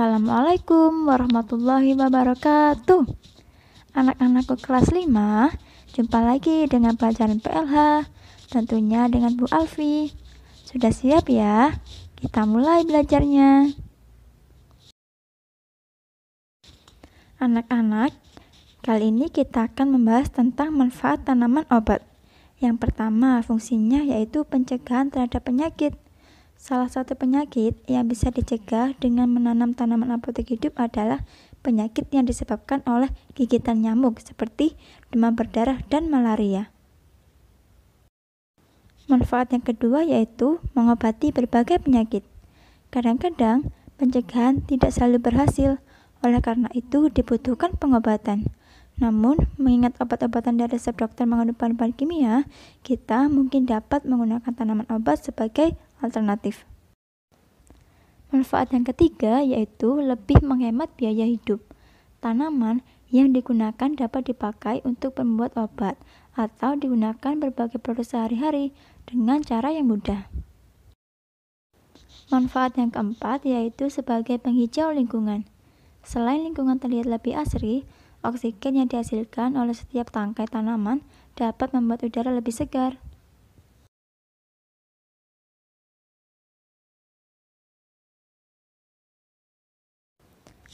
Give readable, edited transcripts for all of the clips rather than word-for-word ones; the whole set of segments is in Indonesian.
Assalamualaikum warahmatullahi wabarakatuh. Anak-anakku kelas 5, jumpa lagi dengan pelajaran PLH, tentunya dengan Bu Alfi. Sudah siap ya? Kita mulai belajarnya. Anak-anak, kali ini kita akan membahas tentang manfaat tanaman obat. Yang pertama, fungsinya yaitu pencegahan terhadap penyakit. Salah satu penyakit yang bisa dicegah dengan menanam tanaman apotek hidup adalah penyakit yang disebabkan oleh gigitan nyamuk seperti demam berdarah dan malaria. Manfaat yang kedua yaitu mengobati berbagai penyakit. Kadang-kadang pencegahan tidak selalu berhasil, oleh karena itu dibutuhkan pengobatan. Namun, mengingat obat-obatan dari resep dokter mengandung bahan-bahan kimia, kita mungkin dapat menggunakan tanaman obat sebagai alternatif. Manfaat yang ketiga yaitu lebih menghemat biaya hidup. Tanaman yang digunakan dapat dipakai untuk membuat obat atau digunakan berbagai produk sehari-hari dengan cara yang mudah. Manfaat yang keempat yaitu sebagai penghijau lingkungan. Selain lingkungan terlihat lebih asri, oksigen yang dihasilkan oleh setiap tangkai tanaman dapat membuat udara lebih segar.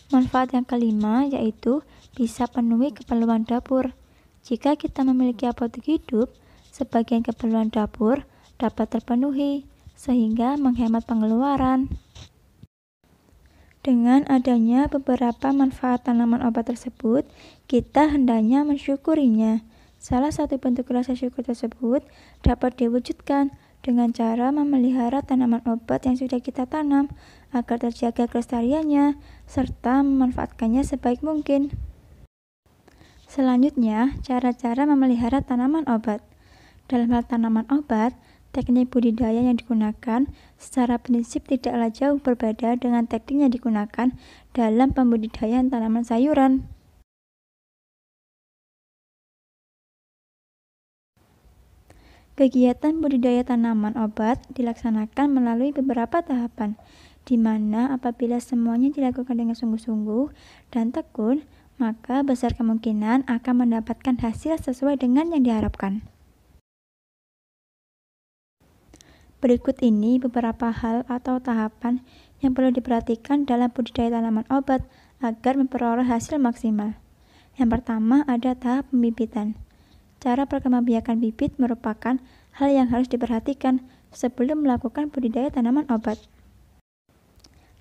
Manfaat yang kelima yaitu bisa penuhi keperluan dapur. Jika kita memiliki apotek hidup, sebagian keperluan dapur dapat terpenuhi, sehingga menghemat pengeluaran. Dengan adanya beberapa manfaat tanaman obat tersebut, kita hendaknya mensyukurinya. Salah satu bentuk rasa syukur tersebut dapat diwujudkan dengan cara memelihara tanaman obat yang sudah kita tanam agar terjaga kelestariannya serta memanfaatkannya sebaik mungkin. Selanjutnya, cara-cara memelihara tanaman obat. Dalam hal tanaman obat, teknik budidaya yang digunakan secara prinsip tidaklah jauh berbeda dengan teknik yang digunakan dalam pembudidayaan tanaman sayuran. Kegiatan budidaya tanaman obat dilaksanakan melalui beberapa tahapan, di mana apabila semuanya dilakukan dengan sungguh-sungguh dan tekun, maka besar kemungkinan akan mendapatkan hasil sesuai dengan yang diharapkan. Berikut ini beberapa hal atau tahapan yang perlu diperhatikan dalam budidaya tanaman obat agar memperoleh hasil maksimal. Yang pertama ada tahap pembibitan. Cara perkembangbiakan bibit merupakan hal yang harus diperhatikan sebelum melakukan budidaya tanaman obat.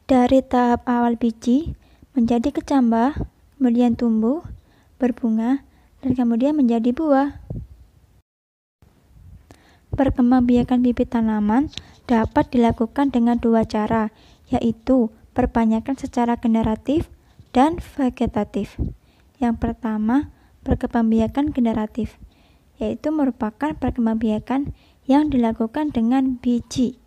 Dari tahap awal biji menjadi kecambah, kemudian tumbuh, berbunga, dan kemudian menjadi buah. Perkembangbiakan bibit tanaman dapat dilakukan dengan dua cara, yaitu perpanyakan secara generatif dan vegetatif. Yang pertama, perkembangbiakan generatif, yaitu merupakan perkembangbiakan yang dilakukan dengan biji.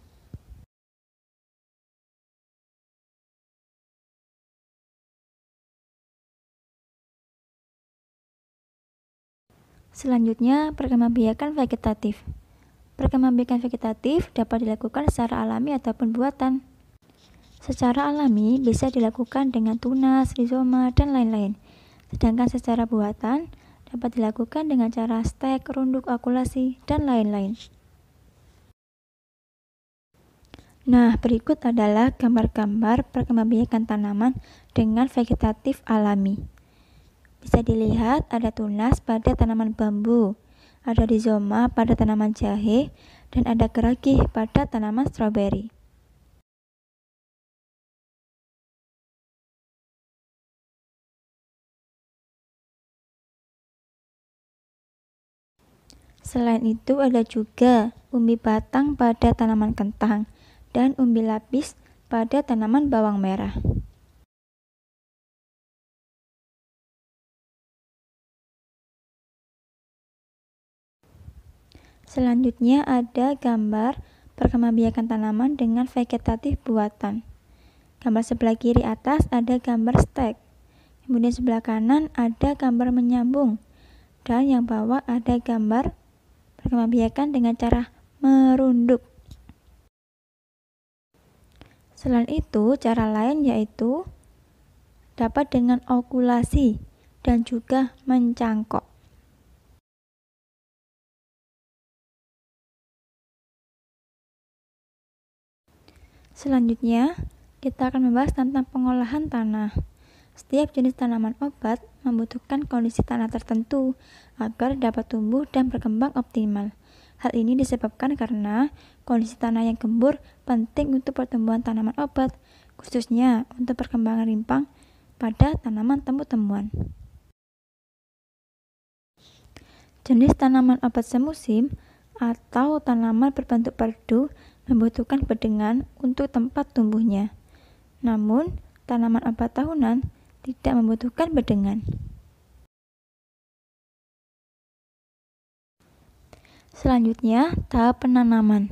Selanjutnya, perkembangbiakan vegetatif. Perkembangbiakan vegetatif dapat dilakukan secara alami ataupun buatan. Secara alami bisa dilakukan dengan tunas, rizoma, dan lain-lain. Sedangkan secara buatan dapat dilakukan dengan cara stek, runduk, akulasi, dan lain-lain. Nah, berikut adalah gambar-gambar perkembangbiakan tanaman dengan vegetatif alami. Bisa dilihat ada tunas pada tanaman bambu, ada rizoma pada tanaman jahe, dan ada geragih pada tanaman stroberi. Selain itu ada juga umbi batang pada tanaman kentang dan umbi lapis pada tanaman bawang merah. Selanjutnya ada gambar perkembangbiakan tanaman dengan vegetatif buatan. Gambar sebelah kiri atas ada gambar stek, kemudian sebelah kanan ada gambar menyambung, dan yang bawah ada gambar perkembangbiakan dengan cara merunduk. Selain itu, cara lain yaitu dapat dengan okulasi dan juga mencangkok. Selanjutnya, kita akan membahas tentang pengolahan tanah. Setiap jenis tanaman obat membutuhkan kondisi tanah tertentu agar dapat tumbuh dan berkembang optimal. Hal ini disebabkan karena kondisi tanah yang gembur penting untuk pertumbuhan tanaman obat, khususnya untuk perkembangan rimpang pada tanaman tumbuh-tumbuhan. Jenis tanaman obat semusim atau tanaman berbentuk perdu membutuhkan bedengan untuk tempat tumbuhnya. Namun, tanaman obat tahunan tidak membutuhkan bedengan. Selanjutnya, tahap penanaman.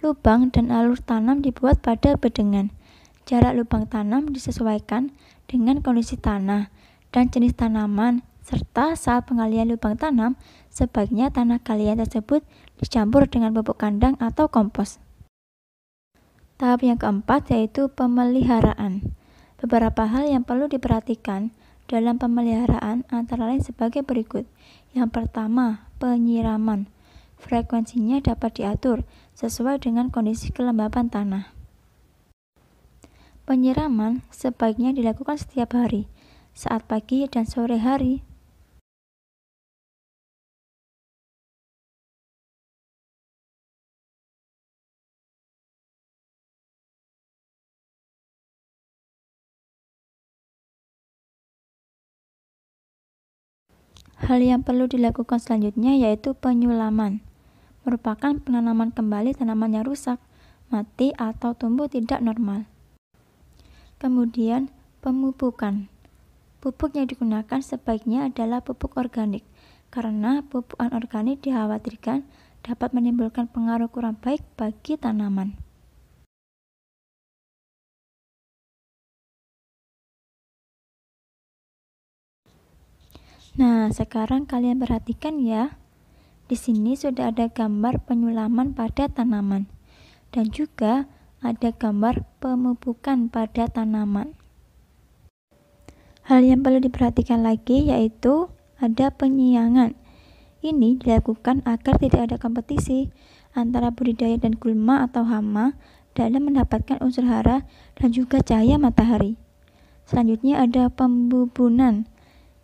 Lubang dan alur tanam dibuat pada bedengan. Jarak lubang tanam disesuaikan dengan kondisi tanah dan jenis tanaman, serta saat pengalian lubang tanam, sebaiknya tanah galian tersebut dicampur dengan pupuk kandang atau kompos. Tahap yang keempat yaitu pemeliharaan. Beberapa hal yang perlu diperhatikan dalam pemeliharaan antara lain sebagai berikut. Yang pertama, penyiraman. Frekuensinya dapat diatur sesuai dengan kondisi kelembapan tanah. Penyiraman sebaiknya dilakukan setiap hari, saat pagi dan sore hari. Hal yang perlu dilakukan selanjutnya yaitu penyulaman. Merupakan penanaman kembali tanaman yang rusak, mati, atau tumbuh tidak normal. Kemudian, pemupukan. Pupuk yang digunakan sebaiknya adalah pupuk organik, karena pupuk anorganik dikhawatirkan dapat menimbulkan pengaruh kurang baik bagi tanaman. Nah, sekarang kalian perhatikan ya. Di sini sudah ada gambar penyulaman pada tanaman dan juga ada gambar pemupukan pada tanaman. Hal yang perlu diperhatikan lagi yaitu ada penyiangan. Ini dilakukan agar tidak ada kompetisi antara budidaya dan gulma atau hama dalam mendapatkan unsur hara dan juga cahaya matahari. Selanjutnya ada pembubunan.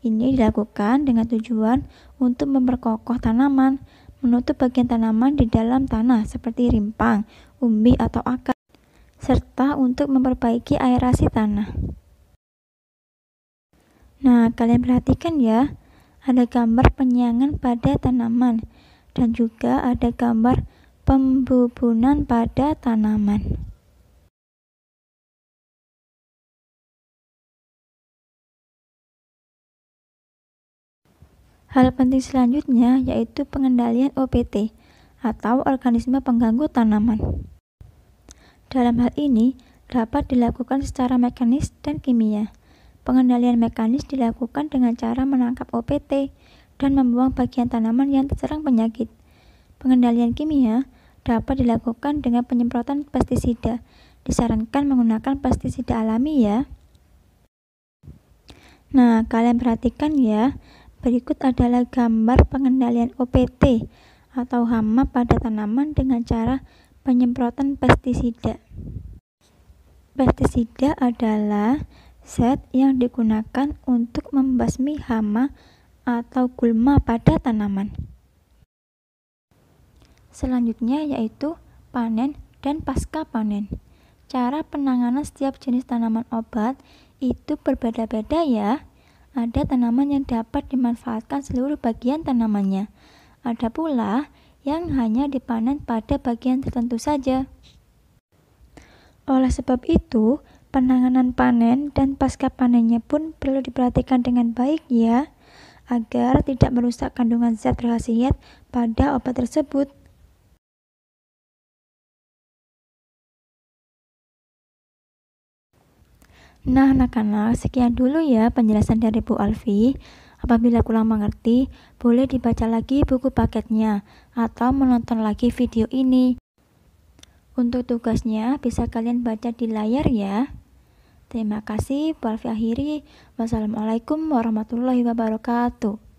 Ini dilakukan dengan tujuan untuk memperkokoh tanaman, menutup bagian tanaman di dalam tanah seperti rimpang, umbi, atau akar, serta untuk memperbaiki aerasi tanah. Nah, kalian perhatikan ya, ada gambar penyiangan pada tanaman dan juga ada gambar pembubunan pada tanaman. Hal penting selanjutnya yaitu pengendalian OPT atau organisme pengganggu tanaman. Dalam hal ini dapat dilakukan secara mekanis dan kimia. Pengendalian mekanis dilakukan dengan cara menangkap OPT dan membuang bagian tanaman yang terserang penyakit. Pengendalian kimia dapat dilakukan dengan penyemprotan pestisida. Disarankan menggunakan pestisida alami ya. Nah, kalian perhatikan ya. Berikut adalah gambar pengendalian OPT atau hama pada tanaman dengan cara penyemprotan pestisida. Pestisida adalah zat yang digunakan untuk membasmi hama atau gulma pada tanaman. Selanjutnya yaitu panen dan pasca panen. Cara penanganan setiap jenis tanaman obat itu berbeda-beda ya. Ada tanaman yang dapat dimanfaatkan seluruh bagian tanamannya. Ada pula yang hanya dipanen pada bagian tertentu saja. Oleh sebab itu, penanganan panen dan pasca panennya pun perlu diperhatikan dengan baik ya, agar tidak merusak kandungan zat berkhasiat pada obat tersebut. Nah, anak-anak, sekian dulu ya penjelasan dari Bu Alfi. Apabila kurang mengerti, boleh dibaca lagi buku paketnya atau menonton lagi video ini. Untuk tugasnya bisa kalian baca di layar ya. Terima kasih. Akhiri. Wassalamualaikum warahmatullahi wabarakatuh.